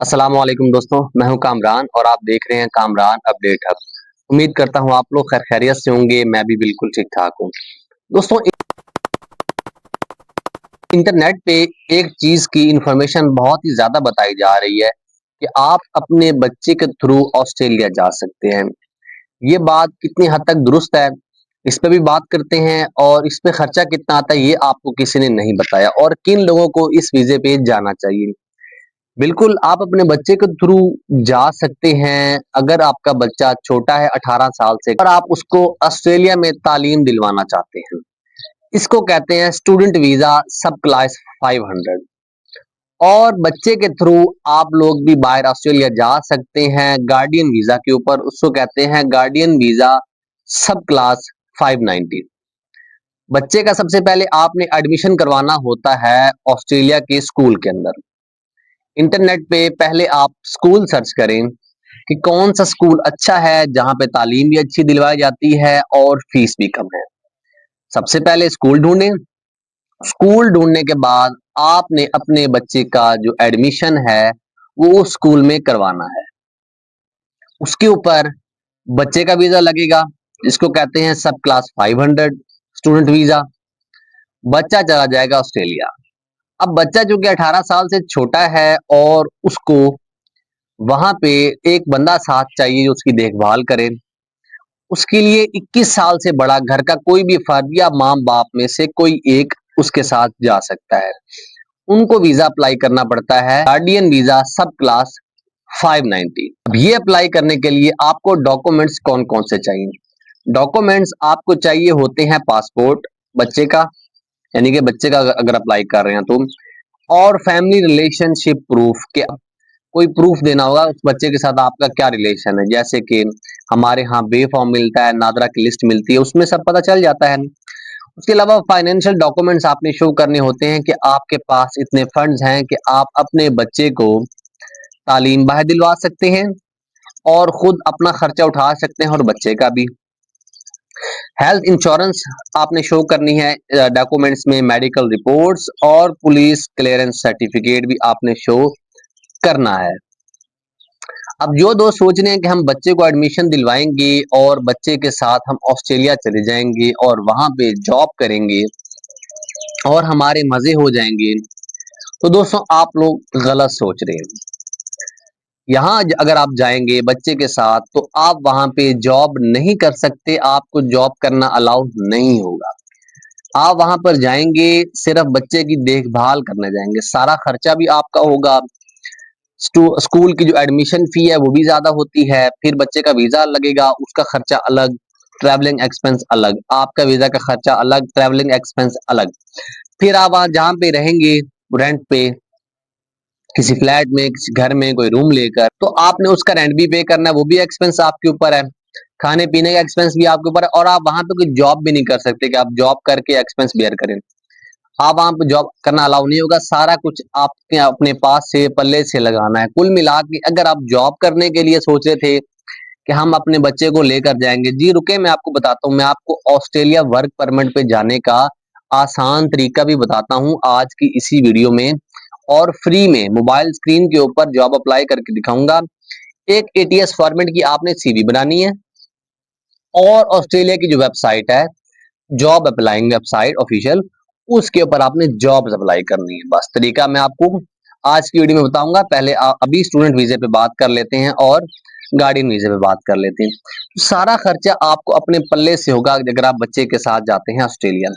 अस्सलाम वालेकुम दोस्तों, मैं हूं कामरान और आप देख रहे हैं कामरान अपडेट हब। उम्मीद करता हूं आप लोग खैर खैरियत से होंगे। मैं भी बिल्कुल ठीक ठाक हूं। दोस्तों, इंटरनेट पे एक चीज की इंफॉर्मेशन बहुत ही ज्यादा बताई जा रही है कि आप अपने बच्चे के थ्रू ऑस्ट्रेलिया जा सकते हैं। ये बात कितनी हद तक दुरुस्त है, इस पे भी बात करते हैं और इस पे खर्चा कितना आता है ये आपको किसी ने नहीं बताया और किन लोगों को इस वीजे पे जाना चाहिए। बिल्कुल, आप अपने बच्चे के थ्रू जा सकते हैं अगर आपका बच्चा छोटा है 18 साल से और आप उसको ऑस्ट्रेलिया में तालीम दिलवाना चाहते हैं। इसको कहते हैं स्टूडेंट वीज़ा सब क्लास 500। और बच्चे के थ्रू आप लोग भी बाहर ऑस्ट्रेलिया जा सकते हैं गार्डियन वीज़ा के ऊपर, उसको कहते हैं गार्डियन वीज़ा सब क्लास 590। बच्चे का सबसे पहले आपने एडमिशन करवाना होता है ऑस्ट्रेलिया के स्कूल के अंदर। इंटरनेट पे पहले आप स्कूल सर्च करें कि कौन सा स्कूल अच्छा है जहाँ पे तालीम भी अच्छी दिलवाई जाती है और फीस भी कम है। सबसे पहले स्कूल ढूंढें। स्कूल ढूंढने के बाद आपने अपने बच्चे का जो एडमिशन है वो उस स्कूल में करवाना है। उसके ऊपर बच्चे का वीजा लगेगा जिसको कहते हैं सब क्लास 500 स्टूडेंट वीजा। बच्चा चला जाएगा ऑस्ट्रेलिया। अब बच्चा जो कि 18 साल से छोटा है और उसको वहां पे एक बंदा साथ चाहिए जो उसकी देखभाल करे। उसके लिए 21 साल से बड़ा घर का कोई भी फर्द या माँ बाप में से कोई एक उसके साथ जा सकता है। उनको वीजा अप्लाई करना पड़ता है गार्डियन वीजा सब क्लास 590। अब ये अप्लाई करने के लिए आपको डॉक्यूमेंट्स कौन कौन से चाहिए। डॉक्यूमेंट्स आपको चाहिए होते हैं पासपोर्ट बच्चे का, यानी कि बच्चे का अगर अप्लाई कर रहे हैं तो, और फैमिली रिलेशनशिप प्रूफ के कोई प्रूफ देना होगा उस बच्चे के साथ आपका क्या रिलेशन है। जैसे कि हमारे यहाँ बे फॉर्म मिलता है, नादरा की लिस्ट मिलती है, उसमें सब पता चल जाता है। उसके अलावा फाइनेंशियल डॉक्यूमेंट्स आपने शो करने होते हैं कि आपके पास इतने फंड्स हैं कि आप अपने बच्चे को तालीम बाहर दिलवा सकते हैं और खुद अपना खर्चा उठा सकते हैं और बच्चे का भी। हेल्थ इंश्योरेंस आपने शो करनी है डॉक्यूमेंट्स में, मेडिकल रिपोर्ट्स और पुलिस क्लियरेंस सर्टिफिकेट भी आपने शो करना है। अब जो दोस्त सोच रहे हैं कि हम बच्चे को एडमिशन दिलवाएंगे और बच्चे के साथ हम ऑस्ट्रेलिया चले जाएंगे और वहां पे जॉब करेंगे और हमारे मजे हो जाएंगे, तो दोस्तों आप लोग गलत सोच रहे हैं। यहाँ अगर आप जाएंगे बच्चे के साथ तो आप वहां पे जॉब नहीं कर सकते, आपको जॉब करना अलाउड नहीं होगा। आप वहां पर जाएंगे सिर्फ बच्चे की देखभाल करने जाएंगे, सारा खर्चा भी आपका होगा। स्कूल की जो एडमिशन फी है वो भी ज्यादा होती है, फिर बच्चे का वीजा लगेगा उसका खर्चा अलग, ट्रैवलिंग एक्सपेंस अलग, आपका वीजा का खर्चा अलग, ट्रैवलिंग एक्सपेंस अलग। फिर आप वहां जहाँ पे रहेंगे रेंट पे, किसी फ्लैट में, किसी घर में कोई रूम लेकर, तो आपने उसका रेंट भी पे करना है, वो भी एक्सपेंस आपके ऊपर है। खाने पीने का एक्सपेंस भी आपके ऊपर है और आप वहां पे कोई जॉब भी नहीं कर सकते कि आप जॉब करके एक्सपेंस बेयर करें। आप वहां पे जॉब करना अलाउ नहीं होगा, सारा कुछ आपके अपने पास से पल्ले से लगाना है। कुल मिला के अगर आप जॉब करने के लिए सोच रहे थे कि हम अपने बच्चे को लेकर जाएंगे, जी रुके मैं आपको बताता हूँ, मैं आपको ऑस्ट्रेलिया वर्क परमिट पे जाने का आसान तरीका भी बताता हूँ आज की इसी वीडियो में, और फ्री में मोबाइल स्क्रीन के ऊपर जॉब अप्लाई करके दिखाऊंगा। एक एटीएस फॉर्मेट की आपने सीवी बनानी है और ऑस्ट्रेलिया की जो वेबसाइट है जॉब अप्लाइंग वेबसाइट ऑफिशियल, उसके ऊपर आपने जॉब अप्लाई करनी है। बस तरीका मैं आपको आज की वीडियो में बताऊंगा। पहले अभी स्टूडेंट वीजे पे बात कर लेते हैं और गार्डियन वीजे पे बात कर लेते हैं। तो सारा खर्चा आपको अपने पल्ले से होगा अगर आप बच्चे के साथ जाते हैं ऑस्ट्रेलिया।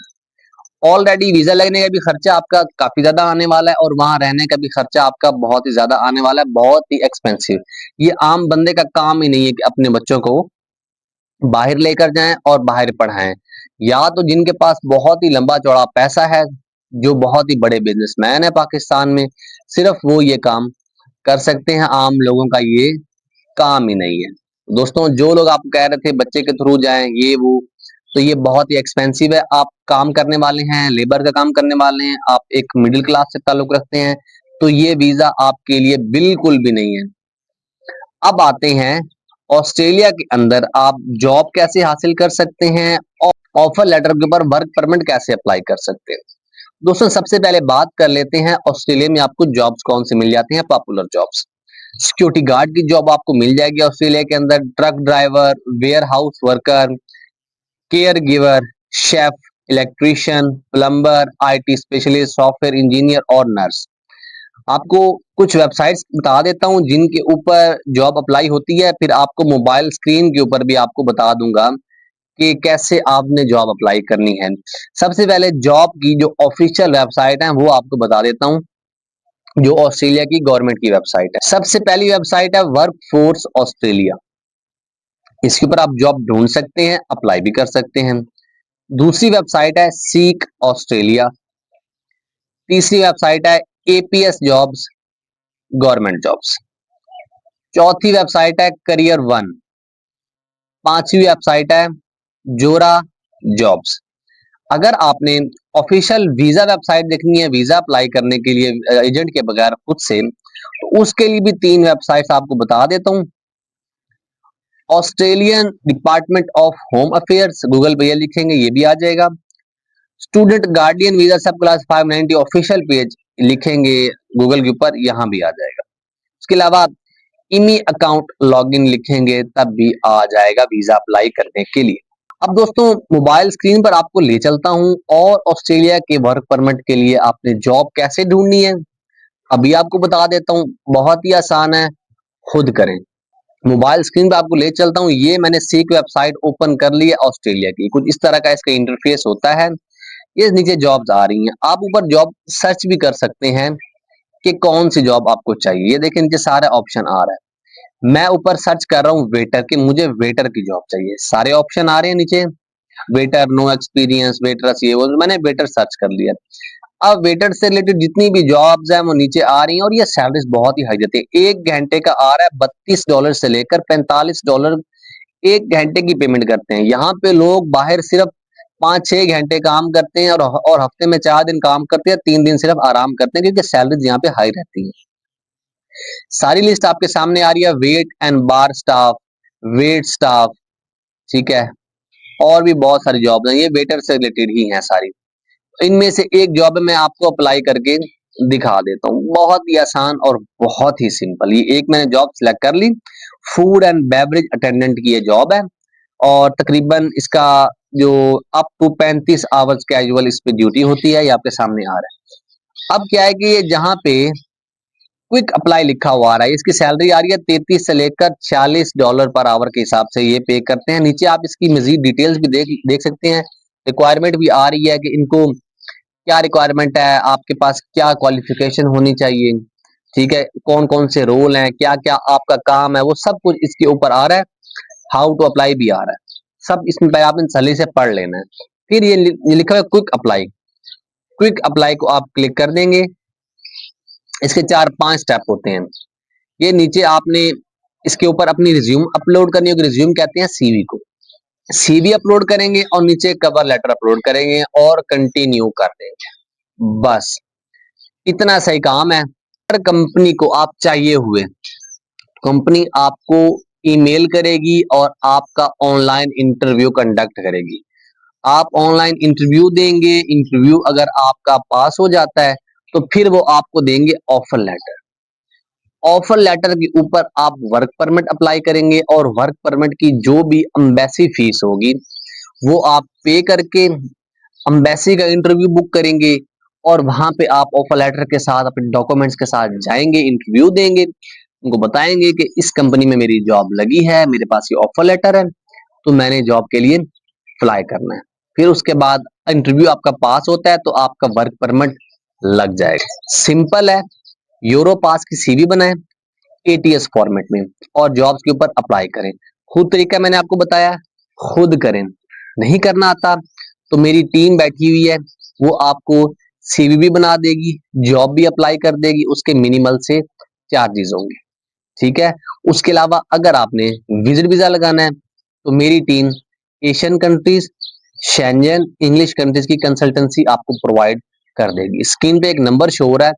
ऑलरेडी वीजा लगने का भी खर्चा आपका काफी ज्यादा आने वाला है और वहां रहने का भी खर्चा आपका बहुत ही ज्यादा आने वाला है, बहुत ही एक्सपेंसिव। ये आम बंदे का काम ही नहीं है कि अपने बच्चों को बाहर लेकर जाएं और बाहर पढ़ाएं। या तो जिनके पास बहुत ही लंबा चौड़ा पैसा है, जो बहुत ही बड़े बिजनेसमैन है पाकिस्तान में, सिर्फ वो ये काम कर सकते हैं, आम लोगों का ये काम ही नहीं है। दोस्तों, जो लोग आप कह रहे थे बच्चे के थ्रू जाएं ये वो, तो ये बहुत ही एक्सपेंसिव है। आप काम करने वाले हैं, लेबर का काम करने वाले हैं, आप एक मिडिल क्लास से ताल्लुक रखते हैं, तो ये वीजा आपके लिए बिल्कुल भी नहीं है। अब आते हैं ऑस्ट्रेलिया के अंदर आप जॉब कैसे हासिल कर सकते हैं और ऑफर लेटर के ऊपर वर्क परमिट कैसे अप्लाई कर सकते हैं। दोस्तों, सबसे पहले बात कर लेते हैं ऑस्ट्रेलिया में आपको जॉब्स कौन से मिल जाते हैं, पॉपुलर जॉब्स। सिक्योरिटी गार्ड की जॉब आपको मिल जाएगी ऑस्ट्रेलिया के अंदर, truck driver, warehouse worker, caregiver, chef, electrician, plumber, IT specialist, software engineer और नर्स। आपको कुछ वेबसाइट्स बता देता हूँ जिनके ऊपर जॉब अप्लाई होती है, फिर आपको मोबाइल स्क्रीन के ऊपर भी आपको बता दूंगा कि कैसे आपने जॉब अप्लाई करनी है। सबसे पहले जॉब की जो ऑफिशियल वेबसाइट है वो आपको बता देता हूँ, जो ऑस्ट्रेलिया की गवर्नमेंट की वेबसाइट है। सबसे पहली वेबसाइट है वर्क फोर्स ऑस्ट्रेलिया। इसके ऊपर आप जॉब ढूंढ सकते हैं, अप्लाई भी कर सकते हैं। दूसरी वेबसाइट है सीक ऑस्ट्रेलिया। तीसरी वेबसाइट है एपीएस जॉब्स, गवर्नमेंट जॉब्स। चौथी वेबसाइट है करियर वन। पांचवी वेबसाइट है जोरा जॉब्स। अगर आपने ऑफिशियल वीजा वेबसाइट देखनी है वीजा अप्लाई करने के लिए एजेंट के बगैर खुद से, तो उसके लिए भी तीन वेबसाइट्स आपको बता देता हूं। Australian department of home affairs, Google पे ये लिखेंगे ये भी आ जाएगा। स्टूडेंट गार्डियन वीजा सब क्लास 590 ऑफिशियल पेज लिखेंगे गूगल के ऊपर, यहां भी आ जाएगा। उसके अलावा इमी अकाउंट लॉगिन लिखेंगे तब भी आ जाएगा वीजा अप्लाई करने के लिए। अब दोस्तों मोबाइल स्क्रीन पर आपको ले चलता हूं और ऑस्ट्रेलिया के वर्क परमिट के लिए आपने जॉब कैसे ढूंढनी है अभी आपको बता देता हूं। बहुत ही आसान है, खुद करें। मोबाइल स्क्रीन पर आपको ले चलता हूं, ये मैंने सीक वेबसाइट ओपन कर ली है ऑस्ट्रेलिया की। कुछ इस तरह का इसका इंटरफेस होता है। ये नीचे जॉब्स आ रही हैं, आप ऊपर जॉब सर्च भी कर सकते हैं कि कौन सी जॉब आपको चाहिए। ये देखिए नीचे सारे ऑप्शन आ रहा है। मैं ऊपर सर्च कर रहा हूँ वेटर की, मुझे वेटर की जॉब चाहिए। सारे ऑप्शन आ रहे हैं नीचे, वेटर, नो एक्सपीरियंस, वेटरस, ये वो। मैंने वेटर सर्च कर लिया। अब वेटर से रिलेटेड जितनी भी जॉब्स हैं वो नीचे आ रही हैं और ये सैलरीज बहुत ही हाई देती है। 1 घंटे का आ रहा है $32 से लेकर $45 एक घंटे की पेमेंट करते हैं। यहाँ पे लोग बाहर सिर्फ 5-6 घंटे काम करते हैं और हफ्ते में 4 दिन काम करते हैं, 3 दिन सिर्फ आराम करते हैं, क्योंकि सैलरीज यहाँ पे हाई रहती है। सारी लिस्ट आपके सामने आ रही है, wait and bar staff, wait staff, ठीक है। और भी बहुत सारी जॉब हैं, ये वेटर से रिलेटेड ही हैं सारी। इनमें से एक जॉब मैं आपको अप्लाई करके दिखा देता हूँ, बहुत ही आसान और बहुत ही सिंपल। ये एक मैंने जॉब सिलेक्ट कर ली, फूड एंड बेवरेज अटेंडेंट की ये जॉब है और तकरीबन इसका जो अप टू 35 आवर्स कैजुअल इस पे ड्यूटी होती है, ये आपके सामने आ रहा है। अब क्या है कि ये जहाँ पे क्विक अप्लाई लिखा हुआ आ रहा है, इसकी सैलरी आ रही है 33 से लेकर $46 पर आवर के हिसाब से ये पे करते हैं। नीचे आप इसकी मजीद डिटेल्स भी देख सकते हैं। रिक्वायरमेंट भी आ रही है कि इनको क्या रिक्वायरमेंट है, आपके पास क्या क्वालिफिकेशन होनी चाहिए, ठीक है, कौन कौन से रोल हैं, क्या क्या आपका काम है, वो सब कुछ इसके ऊपर आ रहा है। हाउ टू अप्लाई भी आ रहा है, सब इसमें पहले आपने सली से पढ़ लेना है। फिर ये लिखा है क्विक अप्लाई। क्विक अप्लाई को आप क्लिक कर देंगे। इसके 4-5 स्टेप होते हैं। ये नीचे आपने इसके ऊपर अपनी रिज्यूम अपलोड करनी होगी। रिज्यूम कहते हैं सीवी को। सीवी अपलोड करेंगे और नीचे कवर लेटर अपलोड करेंगे और कंटिन्यू कर देंगे। बस इतना सही काम है। हर कंपनी को आप चाहिए हुए, कंपनी आपको ईमेल करेगी और आपका ऑनलाइन इंटरव्यू कंडक्ट करेगी। आप ऑनलाइन इंटरव्यू देंगे, इंटरव्यू अगर आपका पास हो जाता है तो फिर वो आपको देंगे ऑफर लेटर। ऑफर लेटर के ऊपर आप वर्क परमिट अप्लाई करेंगे और वर्क परमिट की जो भी एम्बेसी फीस होगी वो आप पे करके एम्बेसी का इंटरव्यू बुक करेंगे और वहां पे आप ऑफर लेटर के साथ अपने डॉक्यूमेंट्स के साथ जाएंगे, इंटरव्यू देंगे, उनको बताएंगे कि इस कंपनी में मेरी जॉब लगी है, मेरे पास ये ऑफर लेटर है, तो मैंने जॉब के लिए अप्लाई करना है। फिर उसके बाद इंटरव्यू आपका पास होता है तो आपका वर्क परमिट लग जाएगा। सिंपल है। यूरो पास की सीवी बनाएं एटीएस फॉर्मेट में और जॉब्स के ऊपर अप्लाई करें। खुद तरीका मैंने आपको बताया, खुद करें। नहीं करना आता तो मेरी टीम बैठी हुई है, वो आपको सीवी भी बना देगी, जॉब भी अप्लाई कर देगी, उसके मिनिमल से चार्जेस होंगे, ठीक है। उसके अलावा अगर आपने विजिट वीजा लगाना है तो मेरी team Asian countries, Schengen, English countries की कंसल्टेंसी आपको प्रोवाइड कर देगी। स्क्रीन पे एक नंबर शो हो रहा है,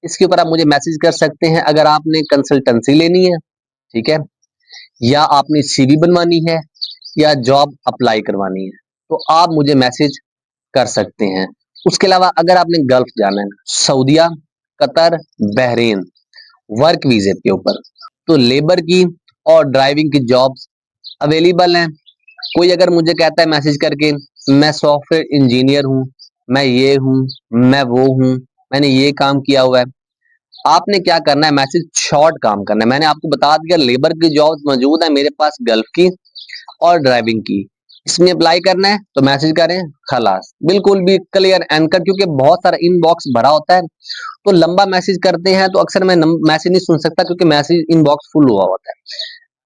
इसके ऊपर आप मुझे मैसेज कर सकते हैं अगर आपने कंसल्टेंसी लेनी है, ठीक है, या आपने सीवी बनवानी है या जॉब अप्लाई करवानी है, तो आप मुझे मैसेज कर सकते हैं। उसके अलावा अगर आपने गल्फ जाना है, सऊदिया, कतर, बहरीन, वर्क वीजे के ऊपर। तो लेबर की और ड्राइविंग की जॉब्स अवेलेबल हैं। कोई अगर मुझे कहता है मैसेज करके मैं सॉफ्टवेयर इंजीनियर हूँ, मैं ये हूँ, मैं वो हूँ, मैंने ये काम किया हुआ है, आपने क्या करना है, मैसेज शॉर्ट काम करना है। मैंने आपको बता दिया लेबर की जॉब्स मौजूद है मेरे पास, गल्फ की और ड्राइविंग की। इसमें अप्लाई करना है तो मैसेज करें, खलास, बिल्कुल भी क्लियर एंड कट। क्योंकि बहुत सारा इनबॉक्स भरा होता है तो लंबा मैसेज करते हैं तो अक्सर मैं मैसेज नहीं सुन सकता क्योंकि मैसेज इनबॉक्स फुल हुआ होता है।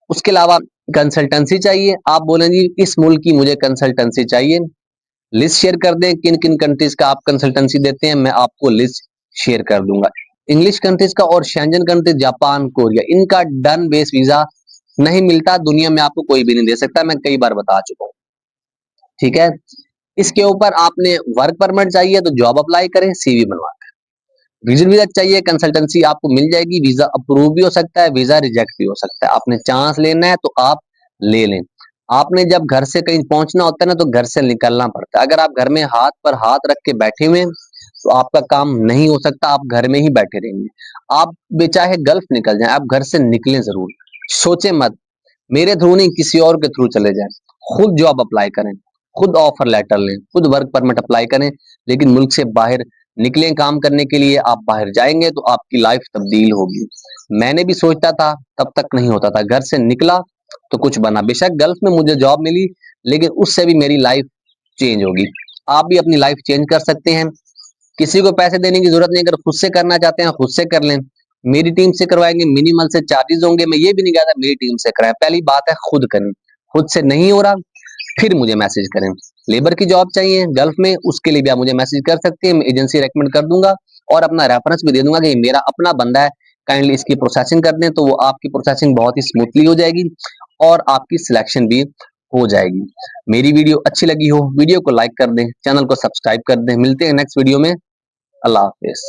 उसके अलावा कंसल्टेंसी चाहिए, आप बोलें जी इस मुल्क की मुझे कंसल्टेंसी चाहिए, लिस्ट शेयर कर दें किन किन कंट्रीज का आप कंसल्टेंसी देते हैं, मैं आपको लिस्ट शेयर कर दूंगा। इंग्लिश कंट्रीज का और शेंजन कंट्रीज, जापान, कोरिया, इनका डन बेस वीजा नहीं मिलता, दुनिया में आपको कोई भी नहीं दे सकता, मैं कई बार बता चुका हूँ। ठीक है, इसके ऊपर आपने वर्क परमिट चाहिए तो जॉब अप्लाई करें, सीवी बनवा कर। विजिट वीजा चाहिए, कंसल्टेंसी आपको मिल जाएगी, वीजा अप्रूव भी हो सकता है, वीजा रिजेक्ट भी हो सकता है। आपने चांस लेना है तो आप ले लें। आपने जब घर से कहीं पहुंचना होता है ना तो घर से निकलना पड़ता है। अगर आप घर में हाथ पर हाथ रख के बैठे हुए हैं तो आपका काम नहीं हो सकता, आप घर में ही बैठे रहेंगे। आप बेचाहे गल्फ निकल जाएं, आप घर से निकलें जरूर। सोचे मत मेरे थ्रू नहीं किसी और के थ्रू चले जाएं, खुद जॉब अप्लाई करें, खुद ऑफर लेटर लें, खुद वर्क परमिट अप्लाई करें, लेकिन मुल्क से बाहर निकलें काम करने के लिए। आप बाहर जाएंगे तो आपकी लाइफ तब्दील होगी। मैंने भी सोचता था, तब तक नहीं होता था, घर से निकला तो कुछ बना। बेशक गल्फ में मुझे जॉब मिली लेकिन उससे भी मेरी लाइफ चेंज होगी। आप भी अपनी लाइफ चेंज कर सकते हैं, किसी को पैसे देने की जरूरत नहीं। अगर खुद से करना चाहते हैं खुद से कर लें, मेरी टीम से करवाएंगे, मिनिमल से चार्जेस होंगे। मैं ये भी नहीं कहता मेरी टीम से कराएं, पहली बात है खुद करें। खुद से नहीं हो रहा फिर मुझे मैसेज करें। लेबर की जॉब चाहिए गल्फ में, उसके लिए भी आप मुझे मैसेज कर सकते हैं, मैं एजेंसी रेकमेंड कर दूंगा और अपना रेफरेंस भी दे दूंगा कि मेरा अपना बंदा है, काइंडली इसकी प्रोसेसिंग कर दें, तो वो आपकी प्रोसेसिंग बहुत ही स्मूथली हो जाएगी और आपकी सिलेक्शन भी हो जाएगी। मेरी वीडियो अच्छी लगी हो वीडियो को लाइक कर दें, चैनल को सब्सक्राइब कर दें। मिलते हैं नेक्स्ट वीडियो में। अल्लाह हाफिज।